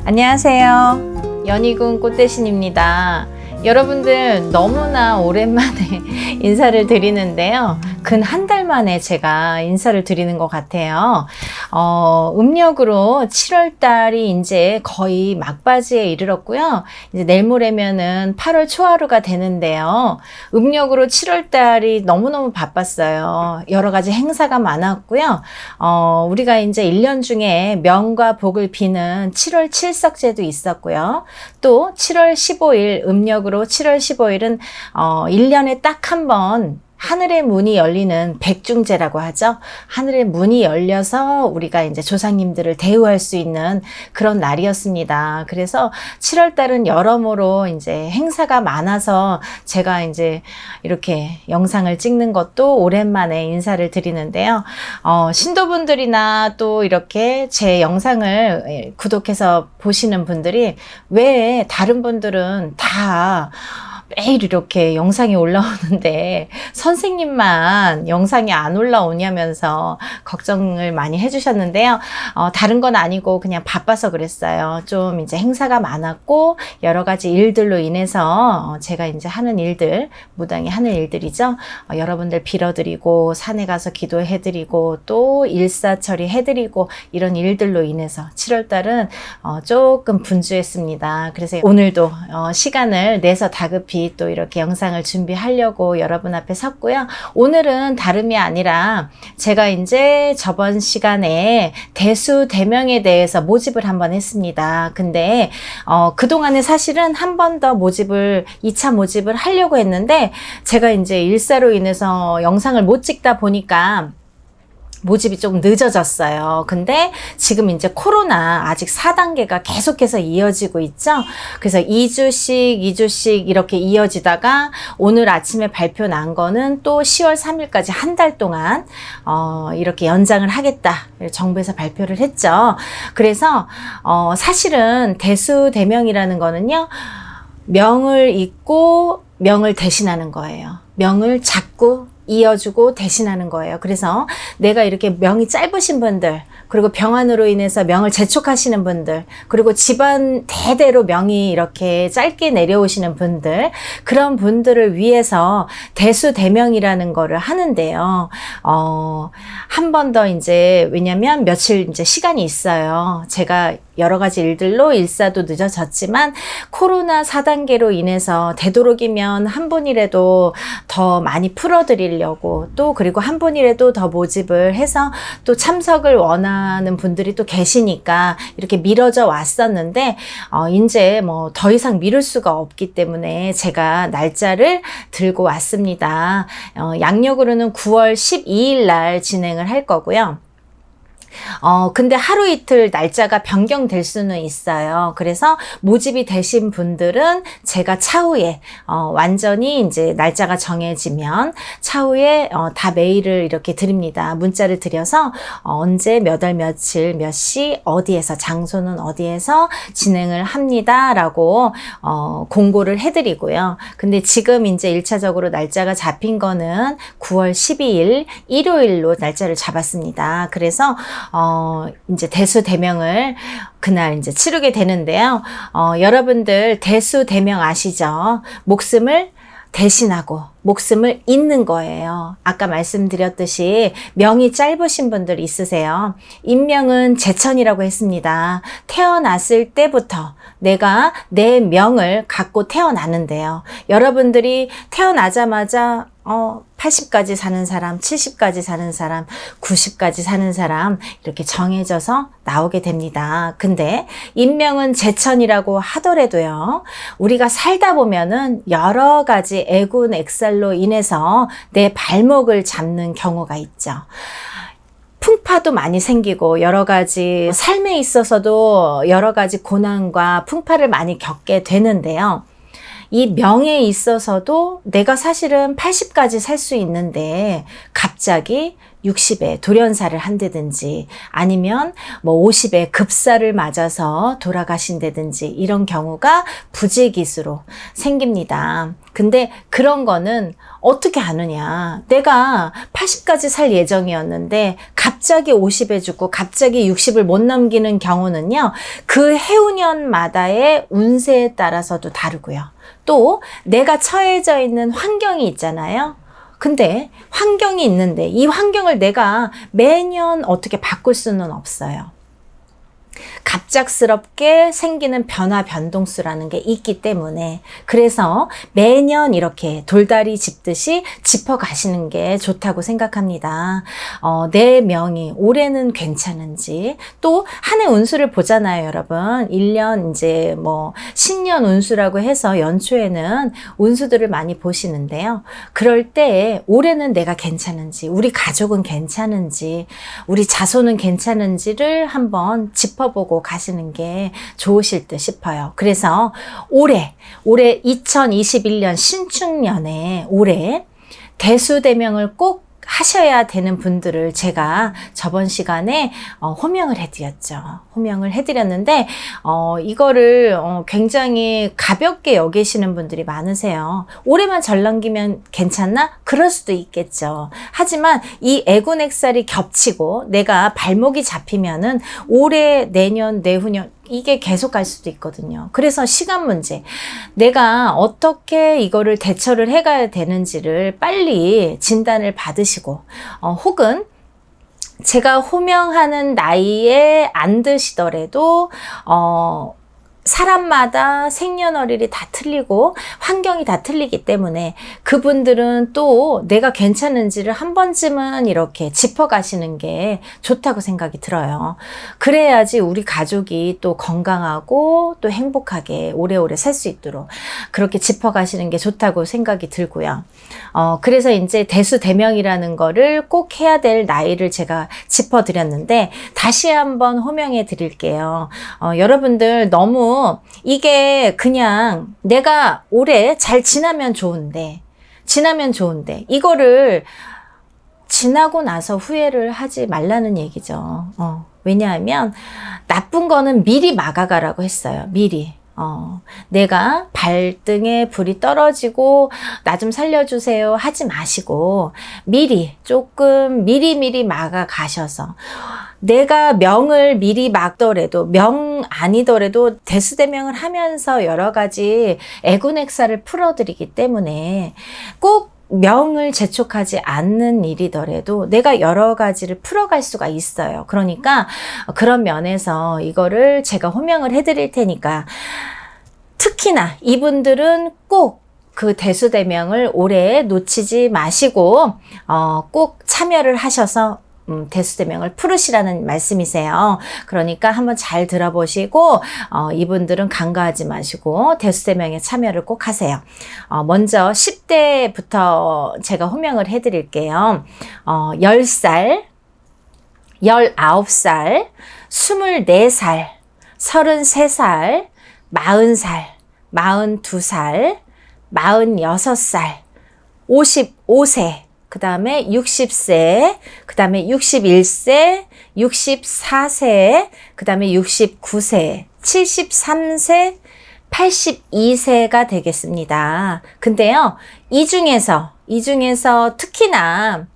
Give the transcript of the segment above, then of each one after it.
안녕하세요. 연희군 꽃대신입니다. 여러분들 너무나 오랜만에 인사를 드리는데요. 근 한 달 만에 제가 인사를 드리는 것 같아요. 음력으로 7월 달이 이제 거의 막바지에 이르렀고요. 이제 내일 모레면은 8월 초하루가 되는데요. 음력으로 7월 달이 너무너무 바빴어요. 여러 가지 행사가 많았고요. 우리가 이제 1년 중에 명과 복을 비는 7월 칠석제도 있었고요. 또 7월 15일 음력으로 7월 15일은 1년에 딱 한 번 하늘의 문이 열리는 백중제라고 하죠. 하늘의 문이 열려서 우리가 이제 조상님들을 대우할 수 있는 그런 날이었습니다. 그래서 7월 달은 여러모로 이제 행사가 많아서 제가 이제 이렇게 영상을 찍는 것도 오랜만에 인사를 드리는데요. 신도분들이나 또 이렇게 제 영상을 구독해서 보시는 분들이 왜 다른 분들은 다 매일 이렇게 영상이 올라오는데 선생님만 영상이 안 올라오냐면서 걱정을 많이 해주셨는데요. 다른 건 아니고 그냥 바빠서 그랬어요. 좀 이제 행사가 많았고 여러 가지 일들로 인해서 제가 이제 하는 일들, 무당이 하는 일들이죠. 여러분들 빌어드리고 산에 가서 기도해드리고 또 일사처리 해드리고 이런 일들로 인해서 7월 달은 조금 분주했습니다. 그래서 오늘도 시간을 내서 다급히 또 이렇게 영상을 준비하려고 여러분 앞에 섰고요. 오늘은 다름이 아니라 제가 이제 저번 시간에 대수대명에 대해서 모집을 한번 했습니다. 근데 그동안에 사실은 한 번 더 모집을 2차 모집을 하려고 했는데 제가 이제 일사로 인해서 영상을 못 찍다 보니까 모집이 좀 늦어졌어요. 근데 지금 이제 코로나 아직 4단계가 계속해서 이어지고 있죠. 그래서 2주씩 이렇게 이어지다가 오늘 아침에 발표 난 거는 또 10월 3일까지 한 달 동안 이렇게 연장을 하겠다. 정부에서 발표를 했죠. 그래서 사실은 대수대명이라는 거는요. 명을 잇고 명을 대신하는 거예요. 명을 잡고 이어주고 대신하는 거예요. 그래서 내가 이렇게 명이 짧으신 분들, 그리고 병환으로 인해서 명을 재촉하시는 분들, 그리고 집안 대대로 명이 이렇게 짧게 내려오시는 분들, 그런 분들을 위해서 대수대명이라는 거를 하는데요. 한 번 더 이제, 왜냐면 며칠 이제 시간이 있어요. 제가 여러 가지 일들로 일사도 늦어졌지만 코로나 4단계로 인해서 되도록이면 한 분이라도 더 많이 풀어드리려고 또 그리고 한 분이라도 더 모집을 해서 또 참석을 원하는 분들이 또 계시니까 이렇게 미뤄져 왔었는데 이제 뭐 더 이상 미룰 수가 없기 때문에 제가 날짜를 들고 왔습니다. 양력으로는 9월 12일 날 진행을 할 거고요. 근데 하루 이틀 날짜가 변경될 수는 있어요. 그래서 모집이 되신 분들은 제가 차후에, 완전히 이제 날짜가 정해지면 차후에, 다 메일을 이렇게 드립니다. 문자를 드려서, 언제, 몇 월, 며칠, 몇 시, 어디에서, 장소는 어디에서 진행을 합니다. 라고, 공고를 해드리고요. 근데 지금 이제 1차적으로 날짜가 잡힌 거는 9월 12일, 일요일로 날짜를 잡았습니다. 그래서, 이제 대수대명을 그날 이제 치르게 되는데요. 여러분들 대수대명 아시죠? 목숨을 대신하고 목숨을 잇는 거예요. 아까 말씀드렸듯이 명이 짧으신 분들 있으세요. 인명은 제천이라고 했습니다. 태어났을 때부터 내가 내 명을 갖고 태어나는데요. 여러분들이 태어나자마자 80까지 사는 사람, 70까지 사는 사람, 90까지 사는 사람 이렇게 정해져서 나오게 됩니다. 근데 인명은 제천이라고 하더라도요. 우리가 살다 보면은 여러 가지 애군 액살로 인해서 내 발목을 잡는 경우가 있죠. 풍파도 많이 생기고 여러 가지 삶에 있어서도 여러 가지 고난과 풍파를 많이 겪게 되는데요. 이 명에 있어서도 내가 사실은 80까지 살 수 있는데 갑자기 60에 돌연사를 한다든지 아니면 뭐 50에 급사를 맞아서 돌아가신다든지 이런 경우가 부재기수로 생깁니다. 근데 그런 거는 어떻게 아느냐. 내가 80까지 살 예정이었는데 갑자기 50에 죽고 갑자기 60을 못 넘기는 경우는요. 그 해운년마다의 운세에 따라서도 다르고요. 또 내가 처해져 있는 환경이 있잖아요. 근데 환경이 있는데 이 환경을 내가 매년 어떻게 바꿀 수는 없어요. 갑작스럽게 생기는 변화 변동수라는 게 있기 때문에 그래서 매년 이렇게 돌다리 짚듯이 짚어가시는 게 좋다고 생각합니다. 내 명이 올해는 괜찮은지 또 한 해 운수를 보잖아요, 여러분. 1년 이제 뭐 신년 운수라고 해서 연초에는 운수들을 많이 보시는데요. 그럴 때 올해는 내가 괜찮은지, 우리 가족은 괜찮은지, 우리 자손은 괜찮은지를 한번 짚어보고 가시는 게 좋으실 듯 싶어요. 그래서 올해 2021년 신축년에 올해 대수대명을 꼭 하셔야 되는 분들을 제가 저번 시간에 호명을 해드렸죠. 호명을 해드렸는데 이거를 굉장히 가볍게 여기시는 분들이 많으세요. 올해만 절 넘기면 괜찮나? 그럴 수도 있겠죠. 하지만 이 애군액살이 겹치고 내가 발목이 잡히면은 올해, 내년, 내후년 이게 계속 갈 수도 있거든요. 그래서 시간 문제. 내가 어떻게 이거를 대처를 해가야 되는지를 빨리 진단을 받으시고, 혹은 제가 호명하는 나이에 안 드시더라도, 사람마다 생년월일이 다 틀리고 환경이 다 틀리기 때문에 그분들은 또 내가 괜찮은지를 한 번쯤은 이렇게 짚어가시는 게 좋다고 생각이 들어요. 그래야지 우리 가족이 또 건강하고 또 행복하게 오래오래 살 수 있도록 그렇게 짚어가시는 게 좋다고 생각이 들고요. 그래서 이제 대수대명이라는 거를 꼭 해야 될 나이를 제가 짚어드렸는데 다시 한번 호명해 드릴게요. 여러분들 너무 이게 그냥 내가 올해 잘 지나면 좋은데 이거를 지나고 나서 후회를 하지 말라는 얘기죠. 왜냐하면 나쁜 거는 미리 막아가라고 했어요. 미리. 내가 발등에 불이 떨어지고 나 좀 살려주세요 하지 마시고 미리 막아 가셔서 내가 명을 미리 막더라도 명 아니더라도 대수대명을 하면서 여러 가지 애군액살을 풀어드리기 때문에 꼭 명을 재촉하지 않는 일이더라도 내가 여러 가지를 풀어갈 수가 있어요. 그러니까 그런 면에서 이거를 제가 호명을 해드릴 테니까 특히나 이분들은 꼭 그 대수대명을 올해 놓치지 마시고 꼭 참여를 하셔서 대수대명을 풀으시라는 말씀이세요. 그러니까 한번 잘 들어보시고 이분들은 간과하지 마시고 대수대명에 참여를 꼭 하세요. 먼저 10대부터 제가 호명을 해드릴게요. 10살, 19살, 24살, 33살, 40살, 42살, 46살, 55세, 그 다음에 60세, 그 다음에 61세, 64세, 그 다음에 69세, 73세, 82세가 되겠습니다. 근데요, 이 중에서 특히나,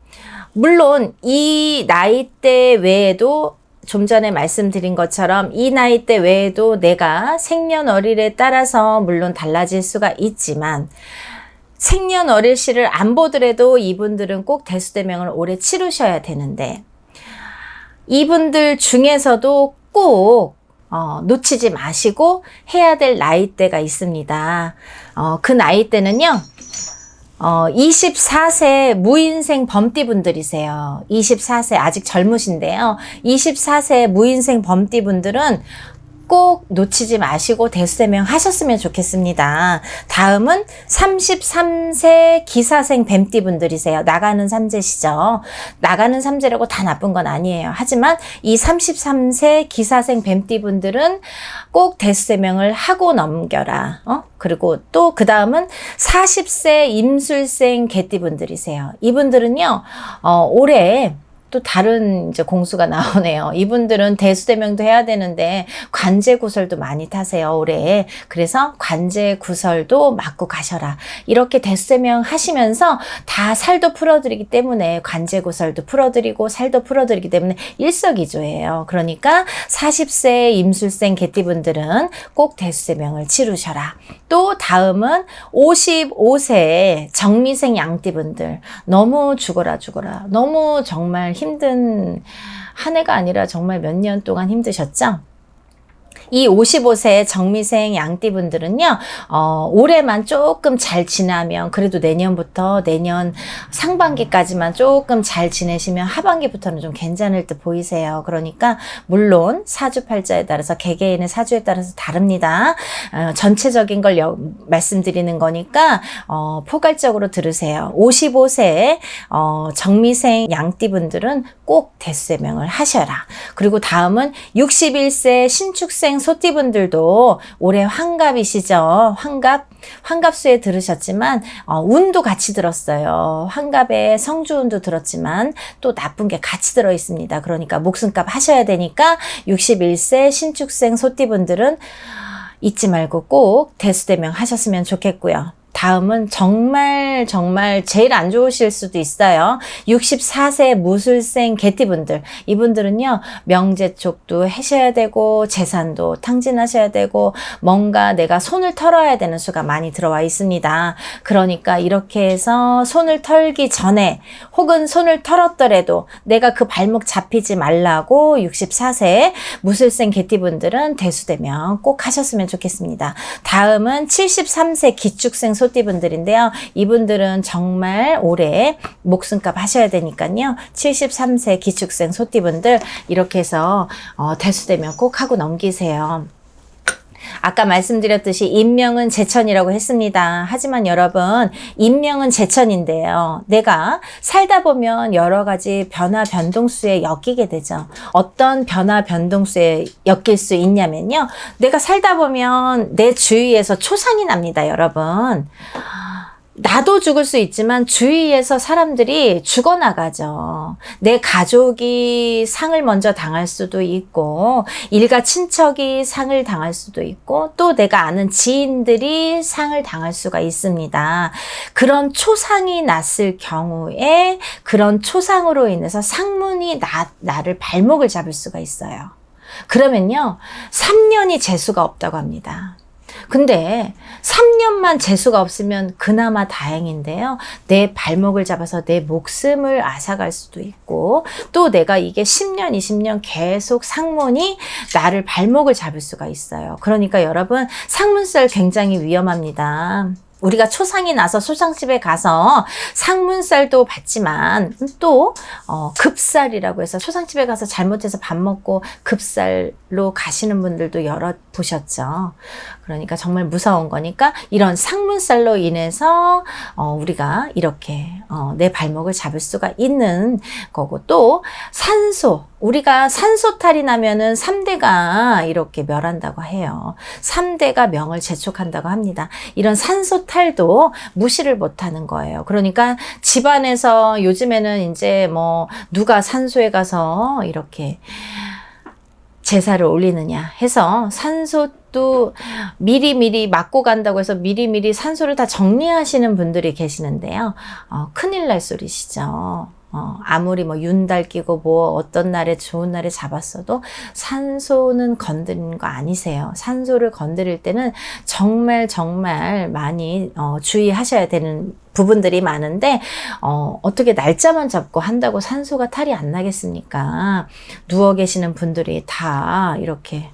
물론 이 나이대 외에도 좀 전에 말씀드린 것처럼 이 나이대 외에도 내가 생년월일에 따라서 물론 달라질 수가 있지만 생년월일시를 안 보더라도 이분들은 꼭 대수대명을 올해 치르셔야 되는데 이분들 중에서도 꼭 놓치지 마시고 해야 될 나이대가 있습니다. 그 나이대는요. 24세 무인생 범띠분들이세요. 24세 아직 젊으신데요. 24세 무인생 범띠분들은 꼭 놓치지 마시고 대수대명 하셨으면 좋겠습니다. 다음은 33세 기사생 뱀띠분들이세요. 나가는 삼재시죠. 나가는 삼재라고 다 나쁜 건 아니에요. 하지만 이 33세 기사생 뱀띠분들은 꼭 대수대명을 하고 넘겨라. 그리고 또 그 다음은 40세 임술생 개띠분들이세요. 이분들은요, 올해 또 다른 이제 공수가 나오네요. 이분들은 대수대명도 해야 되는데 관제구설도 많이 타세요, 올해. 그래서 관제구설도 맞고 가셔라. 이렇게 대수대명 하시면서 다 살도 풀어드리기 때문에 관제구설도 풀어드리고 살도 풀어드리기 때문에 일석이조예요. 그러니까 40세 임술생 개띠분들은 꼭 대수대명을 치르셔라. 또 다음은 55세 정미생 양띠분들, 너무 죽어라 너무 정말 힘든 한 해가 아니라 정말 몇 년 동안 힘드셨죠? 이 55세 정미생 양띠분들은요, 올해만 조금 잘 지나면, 그래도 내년부터 내년 상반기까지만 조금 잘 지내시면 하반기부터는 좀 괜찮을 듯 보이세요. 그러니까, 물론 사주팔자에 따라서, 개개인의 사주에 따라서 다릅니다. 전체적인 걸 말씀드리는 거니까, 포괄적으로 들으세요. 55세, 정미생 양띠분들은 꼭 대수대명을 하셔라. 그리고 다음은 61세 신축생 소띠분들도 올해 환갑이시죠. 환갑수에 들으셨지만 운도 같이 들었어요. 환갑에 성주운도 들었지만 또 나쁜 게 같이 들어 있습니다. 그러니까 목숨값 하셔야 되니까 61세 신축생 소띠분들은 잊지 말고 꼭 대수대명 하셨으면 좋겠고요. 다음은 정말 제일 안 좋으실 수도 있어요. 64세 무술생 개띠분들. 이분들은요, 명제 쪽도 하셔야 되고, 재산도 탕진하셔야 되고, 뭔가 내가 손을 털어야 되는 수가 많이 들어와 있습니다. 그러니까 이렇게 해서 손을 털기 전에, 혹은 손을 털었더라도 내가 그 발목 잡히지 말라고 64세 무술생 개띠분들은 대수대명 꼭 하셨으면 좋겠습니다. 다음은 73세 기축생 소띠분들인데요. 이분들은 정말 올해 목숨값 하셔야 되니까요. 73세 기축생 소띠분들 이렇게 해서 대수대명 꼭 하고 넘기세요. 아까 말씀드렸듯이 인명은 제천이라고 했습니다. 하지만 여러분, 인명은 제천인데요. 내가 살다 보면 여러 가지 변화 변동수에 엮이게 되죠. 어떤 변화 변동수에 엮일 수 있냐면요. 내가 살다 보면 내 주위에서 초상이 납니다, 여러분. 나도 죽을 수 있지만 주위에서 사람들이 죽어나가죠. 내 가족이 상을 먼저 당할 수도 있고, 일가 친척이 상을 당할 수도 있고, 또 내가 아는 지인들이 상을 당할 수가 있습니다. 그런 초상이 났을 경우에 그런 초상으로 인해서 상문이 나를 발목을 잡을 수가 있어요. 그러면요, 3년이 재수가 없다고 합니다. 근데 3년만 재수가 없으면 그나마 다행인데요. 내 발목을 잡아서 내 목숨을 앗아갈 수도 있고, 또 내가 이게 10년, 20년 계속 상문이 나를 발목을 잡을 수가 있어요. 그러니까 여러분, 상문살 굉장히 위험합니다. 우리가 초상이 나서 소상집에 가서 상문살도 받지만 또 급살이라고 해서 초상집에 가서 잘못해서 밥 먹고 급살로 가시는 분들도 여러 보셨죠. 그러니까 정말 무서운 거니까 이런 상문살로 인해서 우리가 이렇게 내 발목을 잡을 수가 있는 거고, 또 산소, 우리가 산소탈이 나면은 3대가 이렇게 멸한다고 해요. 3대가 명을 재촉한다고 합니다. 이런 산소탈도 무시를 못하는 거예요. 그러니까 집안에서 요즘에는 이제 뭐 누가 산소에 가서 이렇게 제사를 올리느냐 해서 산소도 미리미리 맞고 간다고 해서 미리미리 산소를 다 정리하시는 분들이 계시는데요. 큰일 날 소리시죠. 아무리 뭐 윤달 끼고 뭐 어떤 날에 좋은 날에 잡았어도 산소는 건드리는 거 아니세요. 산소를 건드릴 때는 정말 많이 주의하셔야 되는 부분들이 많은데 어떻게 날짜만 잡고 한다고 산소가 탈이 안 나겠습니까? 누워 계시는 분들이 다 이렇게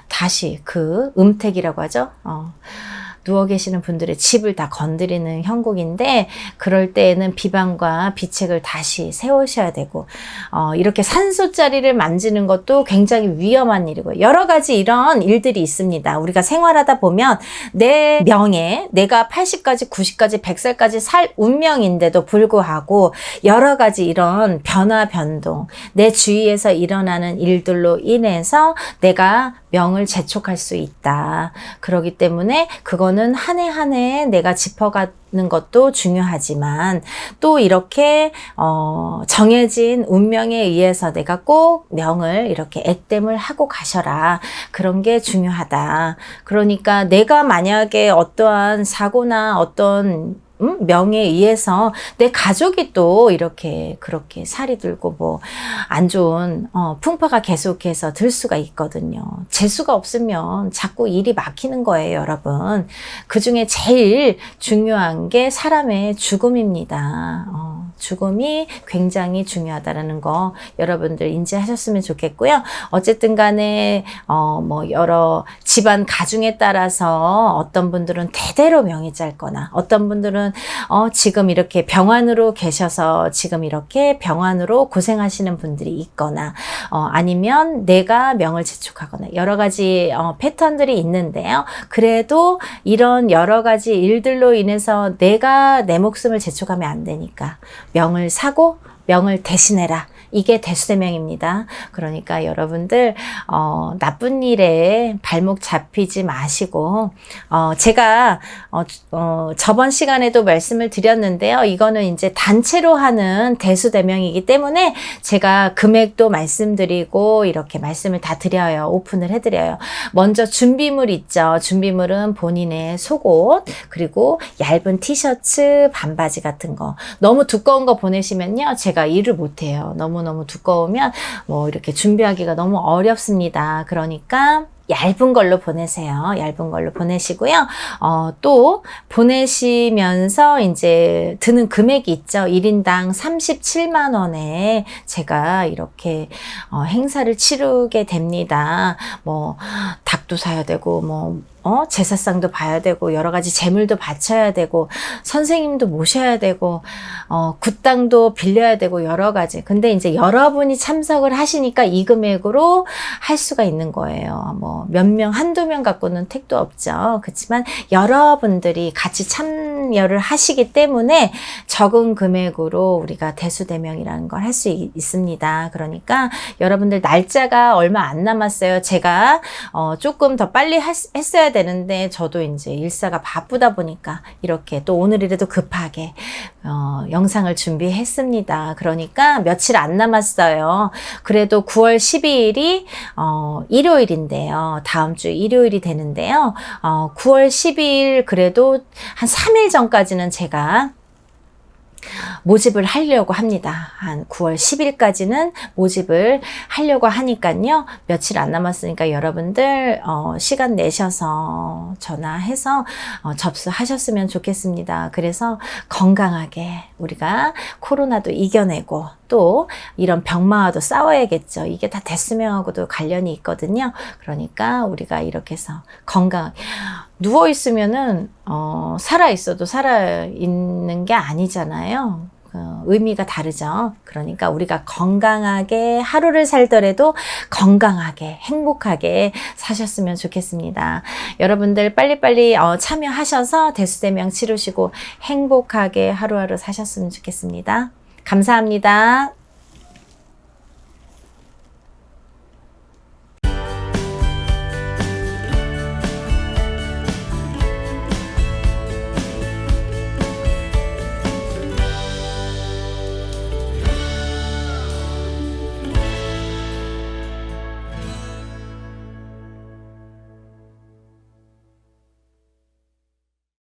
다시 그 음택이라고 하죠. 누워 계시는 분들의 집을 다 건드리는 형국인데, 그럴 때에는 비방과 비책을 다시 세우셔야 되고, 이렇게 산소자리를 만지는 것도 굉장히 위험한 일이고, 여러 가지 이런 일들이 있습니다. 우리가 생활하다 보면 내 명예, 내가 80까지, 90까지, 100살까지 살 운명인데도 불구하고 여러 가지 이런 변화, 변동, 내 주위에서 일어나는 일들로 인해서 내가 명을 재촉할 수 있다. 그렇기 때문에 그거는 이거는 한 해 한 해 내가 짚어가는 것도 중요하지만 또 이렇게 정해진 운명에 의해서 내가 꼭 명을 이렇게 액땜을 하고 가셔라. 그런 게 중요하다. 그러니까 내가 만약에 어떠한 사고나 어떤 명에 의해서 내 가족이 또 이렇게 그렇게 살이 들고 뭐 안 좋은 풍파가 계속해서 들 수가 있거든요. 재수가 없으면 자꾸 일이 막히는 거예요, 여러분. 그 중에 제일 중요한 게 사람의 죽음입니다. 죽음이 굉장히 중요하다라는 거 여러분들 인지하셨으면 좋겠고요. 어쨌든 간에 뭐 여러 집안 가중에 따라서 어떤 분들은 대대로 명이 짧거나 어떤 분들은 지금 이렇게 병환으로 계셔서 지금 이렇게 병환으로 고생하시는 분들이 있거나 아니면 내가 명을 재촉하거나 여러 가지 패턴들이 있는데요. 그래도 이런 여러 가지 일들로 인해서 내가 내 목숨을 재촉하면 안 되니까 명을 사고 명을 대신해라. 이게 대수대명입니다. 그러니까 여러분들 나쁜 일에 발목 잡히지 마시고 제가 저번 시간에도 말씀을 드렸는데요. 이거는 이제 단체로 하는 대수대명이기 때문에 제가 금액도 말씀드리고 이렇게 말씀을 다 드려요. 오픈을 해드려요. 먼저 준비물 있죠. 준비물은 본인의 속옷 그리고 얇은 티셔츠 반바지 같은 거 너무 두꺼운 거 보내시면요. 제가 일을 못해요. 너무 두꺼우면 뭐 이렇게 준비하기가 너무 어렵습니다. 그러니까 얇은 걸로 보내세요. 얇은 걸로 보내시고요. 또 보내시면서 이제 드는 금액이 있죠. 1인당 37만 원에 제가 이렇게 행사를 치르게 됩니다. 뭐 닭도 사야 되고 뭐 제사상도 봐야 되고 여러 가지 재물도 바쳐야 되고 선생님도 모셔야 되고 굿당도 빌려야 되고 여러 가지. 근데 이제 여러분이 참석을 하시니까 이 금액으로 할 수가 있는 거예요. 뭐 몇 명, 한두 명 갖고는 택도 없죠. 그렇지만 여러분들이 같이 참여를 하시기 때문에 적은 금액으로 우리가 대수대명이라는 걸 할 수 있습니다. 그러니까 여러분들 날짜가 얼마 안 남았어요. 제가 조금 더 빨리 했어야 되는데 저도 이제 일사가 바쁘다 보니까 이렇게 또 오늘이라도 급하게 영상을 준비했습니다. 그러니까 며칠 안 남았어요. 그래도 9월 12일이 일요일인데요. 다음 주 일요일이 되는데요. 9월 12일 그래도 한 3일 전까지는 제가 모집을 하려고 합니다. 한 9월 10일까지는 모집을 하려고 하니까요. 며칠 안 남았으니까 여러분들 시간 내셔서 전화해서 접수하셨으면 좋겠습니다. 그래서 건강하게 우리가 코로나도 이겨내고 또 이런 병마와도 싸워야겠죠. 이게 다 대수명하고도 관련이 있거든요. 그러니까 우리가 이렇게 해서 건강 누워 있으면은 살아 있어도 살아 있는 게 아니잖아요. 의미가 다르죠. 그러니까 우리가 건강하게 하루를 살더라도 건강하게 행복하게 사셨으면 좋겠습니다. 여러분들 빨리빨리 참여하셔서 대수대명 치르시고 행복하게 하루하루 사셨으면 좋겠습니다. 감사합니다.